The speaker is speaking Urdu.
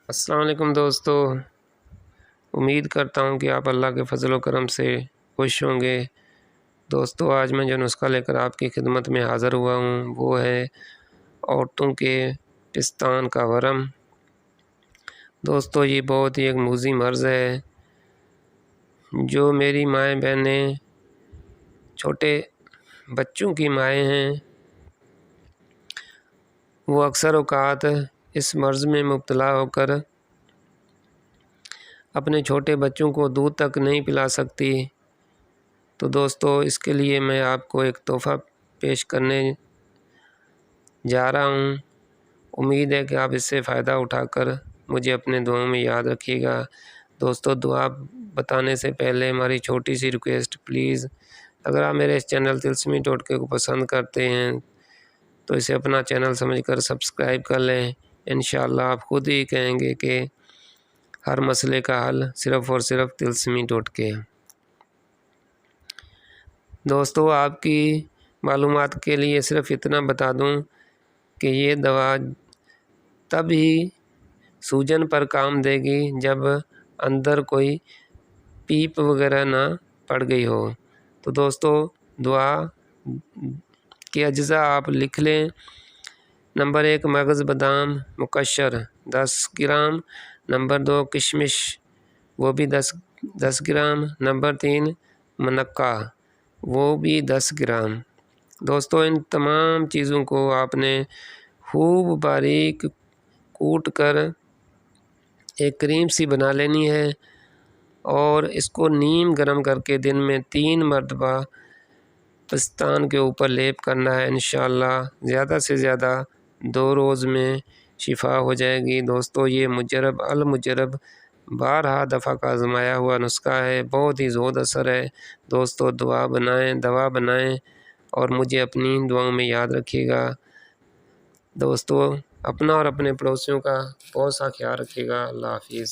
السلام علیکم دوستو، امید کرتا ہوں کہ آپ اللہ کے فضل و کرم سے خوش ہوں گے۔ دوستو، آج میں جو نسخہ لے کر آپ کی خدمت میں حاضر ہوا ہوں وہ ہے عورتوں کے پستان کا ورم۔ دوستو، یہ بہت ہی ایک موذی مرض ہے جو میری مائیں بہنیں، چھوٹے بچوں کی مائیں ہیں، وہ اکثر اوقات اس مرض میں مبتلا ہو کر اپنے چھوٹے بچوں کو دودھ تک نہیں پلا سکتی۔ تو دوستو، اس کے لیے میں آپ کو ایک تحفہ پیش کرنے جا رہا ہوں۔ امید ہے کہ آپ اس سے فائدہ اٹھا کر مجھے اپنے دعاؤں میں یاد رکھیے گا۔ دوستو، دعا بتانے سے پہلے ہماری چھوٹی سی ریکویسٹ، پلیز اگر آپ میرے اس چینل طلسمی ٹوٹکے کو پسند کرتے ہیں تو اسے اپنا چینل سمجھ کر سبسکرائب کر لیں۔ انشاءاللہ آپ خود ہی کہیں گے کہ ہر مسئلے کا حل صرف اور صرف طلسمی ٹوٹکے۔ دوستو، آپ کی معلومات کے لیے صرف اتنا بتا دوں کہ یہ دوا تب ہی سوجن پر کام دے گی جب اندر کوئی پیپ وغیرہ نہ پڑ گئی ہو۔ تو دوستو، دعا کے اجزاء آپ لکھ لیں۔ نمبر 1 مغز بادام مقشر 10 گرام۔ نمبر 2 کشمش، وہ بھی 10 گرام۔ نمبر 3 منقع، وہ بھی 10 گرام۔ دوستو، ان تمام چیزوں کو آپ نے خوب باریک کوٹ کر ایک کریم سی بنا لینی ہے اور اس کو نیم گرم کر کے دن میں 3 مرتبہ پستان کے اوپر لیپ کرنا ہے۔ انشاءاللہ زیادہ سے زیادہ 2 روز میں شفا ہو جائے گی۔ دوستو، یہ مجرب المجرب بارہا دفعہ کا آزمایا ہوا نسخہ ہے، بہت ہی زود اثر ہے۔ دوستو، دوا بنائیں اور مجھے اپنی دعاؤں میں یاد رکھیے گا۔ دوستو، اپنا اور اپنے پڑوسیوں کا بہت سا خیال رکھیے گا۔ اللہ حافظ۔